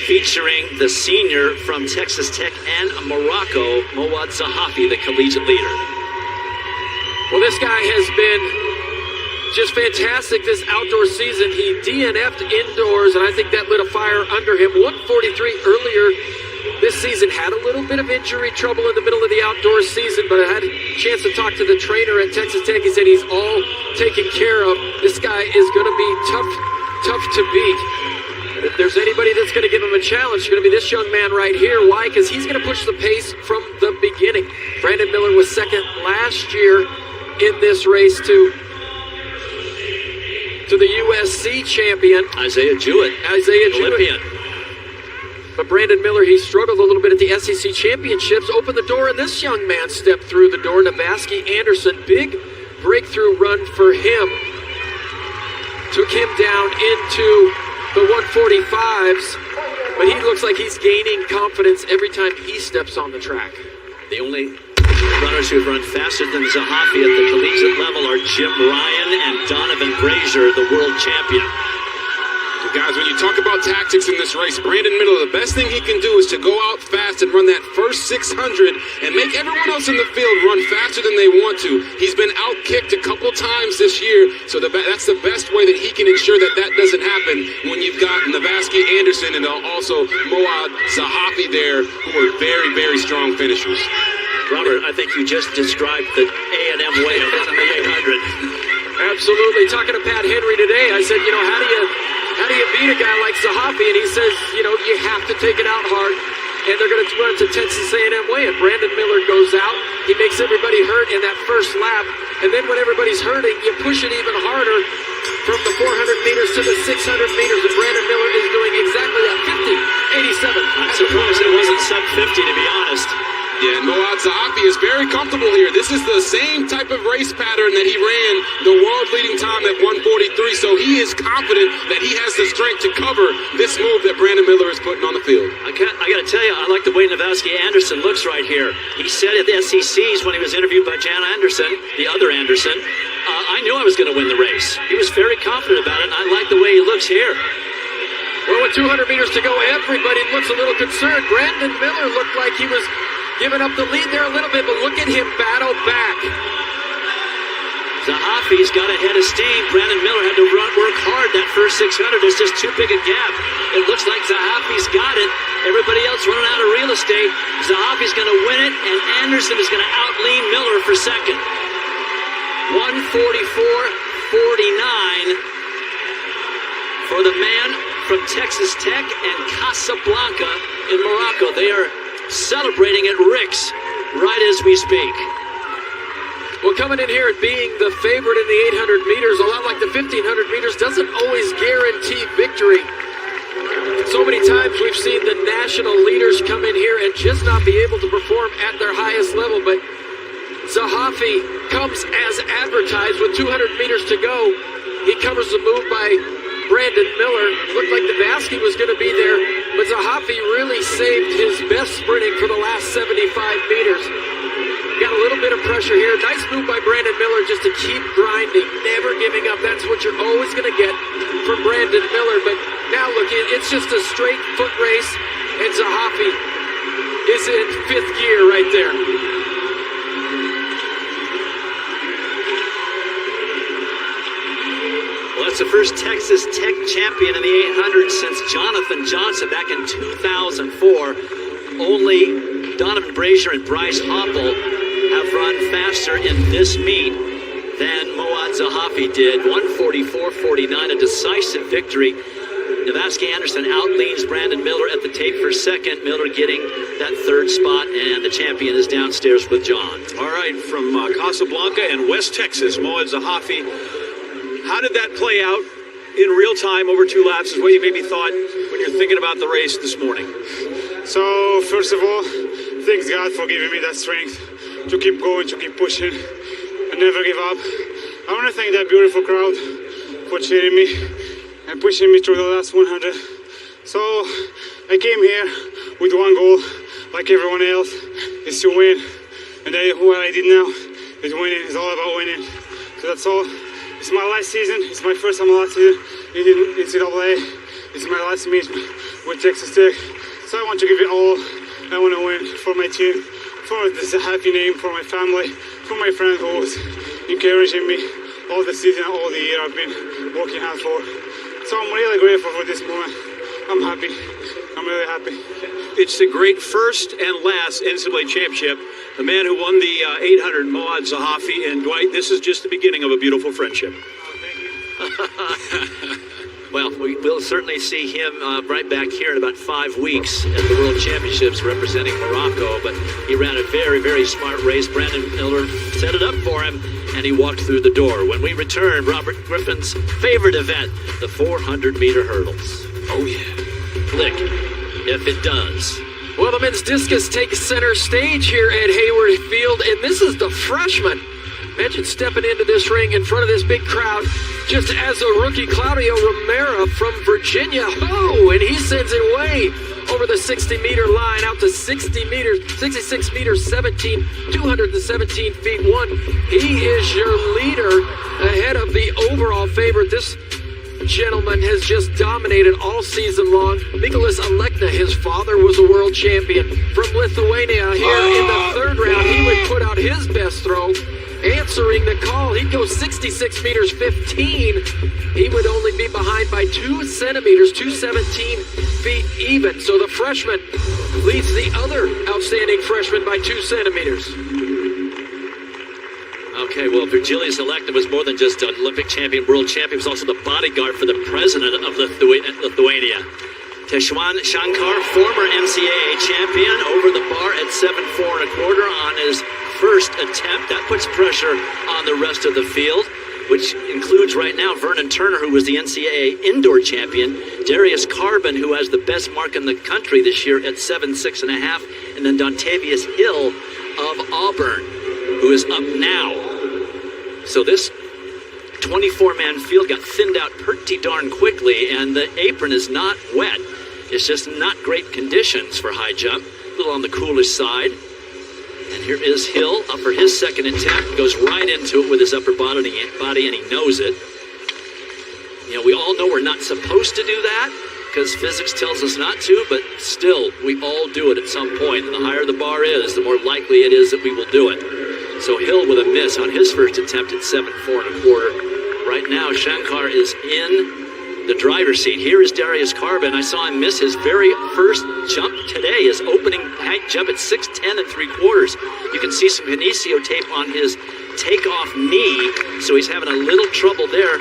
featuring the senior from Texas Tech and Morocco, Moad Zahafi, the collegiate leader. Well, this guy has been just fantastic this outdoor season. He DNF'd indoors, and I think that lit a fire under him. 143 earlier this season. Had a little bit of injury trouble in the middle of the outdoor season, but I had a chance to talk to the trainer at Texas Tech. He said he's all taken care of. This guy is going to be tough to beat. And if there's anybody that's going to give him a challenge, it's going to be this young man right here. Why? Because he's going to push the pace from the beginning. Brandon Miller was second last year in this race to the USC champion. Isaiah Jewett. Olympian. But Brandon Miller, he struggled a little bit at the SEC championships, opened the door, and this young man stepped through the door. Navaski Anderson, big breakthrough run for him. Took him down into the 145s, but he looks like he's gaining confidence every time he steps on the track. The only runners who've run faster than Zahafi at the collegiate level are Jim Ryan and Donovan Brazier, the world champion. Guys, when you talk about tactics in this race, Brandon Miller, the best thing he can do is to go out fast and run that first 600 and make everyone else in the field run faster than they want to. He's been out-kicked a couple times this year, so that's the best way that he can ensure that that doesn't happen when you've got Navaski Anderson and also Moad Zahafi there, who are very, very strong finishers. Robert, I think you just described the A&M way of running the 800. Absolutely. Talking to Pat Henry today, I said, how do you beat a guy like Zahafi? And he says, you have to take it out hard, and they're going to run it to Texas A&M way. And Brandon Miller goes out. He makes everybody hurt in that first lap. And then when everybody's hurting, you push it even harder from the 400 meters to the 600 meters. And Brandon Miller is doing exactly that, 50-87. I'm surprised it wasn't sub 50, to be honest. Yeah, and Moad Zahafi is very comfortable here. This is the same type of race pattern that he ran the world-leading time at 143, so he is confident that he has the strength to cover this move that Brandon Miller is putting on the field. I got to tell you, I like the way Navaski Anderson looks right here. He said at the SECs when he was interviewed by Jan Anderson, the other Anderson, I knew I was going to win the race. He was very confident about it, and I like the way he looks here. Well, with 200 meters to go, everybody looks a little concerned. Brandon Miller looked like he was giving up the lead there a little bit, but look at him battle back. Zahafi's got a head of steam. Brandon Miller had to work hard that first 600. There's just too big a gap. It looks like Zahafi's got it. Everybody else running out of real estate. Zahafi's going to win it, and Anderson is going to outlean Miller for second. 144.49 for the man from Texas Tech and Casablanca in Morocco. They are celebrating at Rick's right as we speak. Well, coming in here and being the favorite in the 800 meters, a lot like the 1500 meters, doesn't always guarantee victory. So many times we've seen the national leaders come in here and just not be able to perform at their highest level, but Zahafi comes as advertised with 200 meters to go. He covers the move by Brandon Miller. Looked like Navaski was going to be there, but Zahafi really saved his best sprinting for the last 75 meters. Got a little bit of pressure here. Nice move by Brandon Miller just to keep grinding, never giving up. That's what you're always going to get from Brandon Miller. But now look, it's just a straight foot race, and Zahafi is in fifth gear right there. Well, that's the first Texas Tech champion in the 800 since Jonathan Johnson back in 2004. Only Donovan Brazier and Bryce Hoppel have run faster in this meet than Moad Zahafi did. 144.49, a decisive victory. Navaski Anderson outleads Brandon Miller at the tape for second. Miller getting that third spot, and the champion is downstairs with John. All right, from Casablanca and West Texas, Moad Zahafi. How did that play out in real time over 2 laps is what you maybe thought when you're thinking about the race this morning? So, first of all, thanks God for giving me that strength to keep going, to keep pushing, and never give up. I want to thank that beautiful crowd for cheering me and pushing me through the last 100. So, I came here with one goal, like everyone else, is to win. And what I did now is winning. It's all about winning. So that's all. It's my last season. It's my first time last season in NCAA. It's my last meet with Texas Tech, so I want to give it all. I want to win for my team, for the Zahafi name, for my family, for my friend who was encouraging me all the season, all the year I've been working hard for. So I'm really grateful for this moment. I'm happy. I'm really happy. It's the great first and last NCAA championship. The man who won the 800, Moad Zahafi. And Dwight, this is just the beginning of a beautiful friendship. Well, we'll certainly see him right back here in about 5 weeks at the World Championships representing Morocco. But he ran a very, very smart race. Brandon Miller set it up for him, and he walked through the door. When we return, Robert Griffin's favorite event, the 400-meter hurdles. Oh, yeah. Click, if it does. Well, the men's discus takes center stage here at Hayward Field, and this is the freshman. Imagine stepping into this ring in front of this big crowd, just as a rookie, Claudio Romero from Virginia. Oh, and he sends it way over the 60-meter line, out to 60 meters, 66 meters, 217 feet 1. He is your leader ahead of the overall favorite. This gentleman has just dominated all season long. Mikolas Alekna, his father, was a world champion from Lithuania. Here in the third round, he would put out his best throw, answering the call. He'd go 66 meters 15. He would only be behind by 2 centimeters, 217 feet even. So the freshman leads the other outstanding freshman by 2 centimeters. Okay, well, Virgilius Alekna was more than just an Olympic champion, world champion. He was also the bodyguard for the president of Lithuania. Teshwan Shankar, former NCAA champion, over the bar at 7'4" on his first attempt. That puts pressure on the rest of the field, which includes right now Vernon Turner, who was the NCAA indoor champion, Darius Carbon, who has the best mark in the country this year at 7'6.5", and then Dontavius Hill of Auburn, who is up now. So this 24-man field got thinned out pretty darn quickly, and the apron is not wet. It's just not great conditions for high jump, a little on the coolish side. And here is Hill up for his second attempt, goes right into it with his upper body, and he knows it. You know, we all know we're not supposed to do that because physics tells us not to, but still, we all do it at some point. And the higher the bar is, the more likely it is that we will do it. So Hill with a miss on his first attempt at 7'4". Right now, Shankar is in the driver's seat. Here is Darius Carbon. I saw him miss his very first jump today, his opening height jump at 6'10 3/4. You can see some kinesio tape on his takeoff knee, so he's having a little trouble there.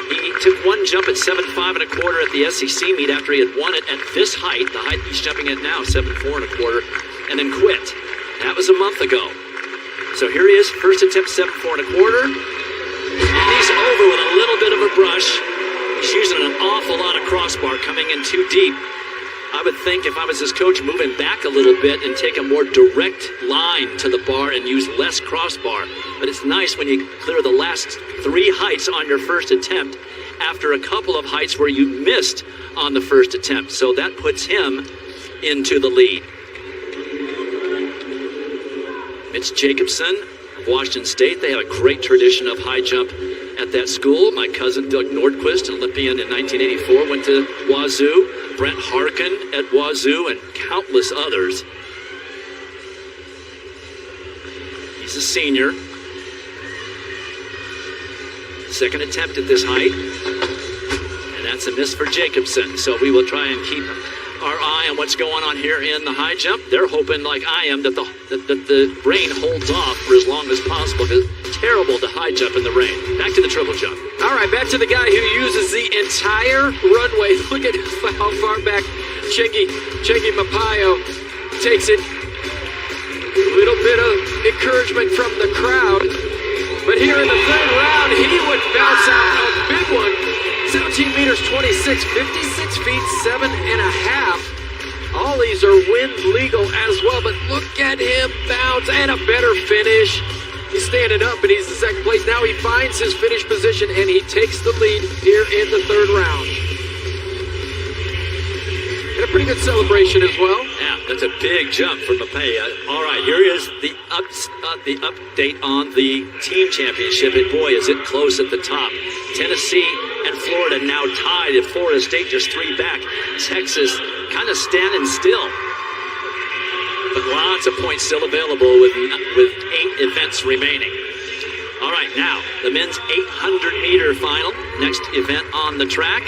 He took one jump at 7'5 1/4 at the SEC meet after he had won it at this height, the height he's jumping at now, 7'4 1/4, and then quit. That was a month ago. So here he is, first attempt, 7'4 1/4. And he's over with a little bit of a brush. He's using an awful lot of crossbar, coming in too deep. I would think if I was his coach, move him back a little bit and take a more direct line to the bar and use less crossbar. But it's nice when you clear the last 3 heights on your first attempt after a couple of heights where you missed on the first attempt. So that puts him into the lead. Mitch Jacobson of Washington State. They have a great tradition of high jump at that school. My cousin Doug Nordquist, an Olympian in 1984, went to Wazoo. Brent Harkin at Wazoo and countless others. He's a senior. Second attempt at this height. And that's a miss for Jacobson. So we will try and keep our eye on what's going on here in the high jump. They're hoping, like I am, that the rain holds off for as long as possible, because it's terrible to high jump in the rain. Back to the triple jump. All right, back to the guy who uses the entire runway. Look at how far back Chengi Mapayo takes it. A little bit of encouragement from the crowd. But here in the third round, he would bounce out a big one. 17 meters 26, 56 feet 7.5. All these are wind legal as well, but look at him bounce, and a better finish. He's standing up and he's in second place. Now he finds his finish position and he takes the lead here in the third round. And a pretty good celebration as well. Yeah, that's a big jump from Mapea. All right, here is the update on the team championship. And boy, is it close at the top. Tennessee and Florida now tied at Florida State, just 3 back. Texas kind of standing still. But lots of points still available with 8 events remaining. All right, now the men's 800-meter final. Next event on the track.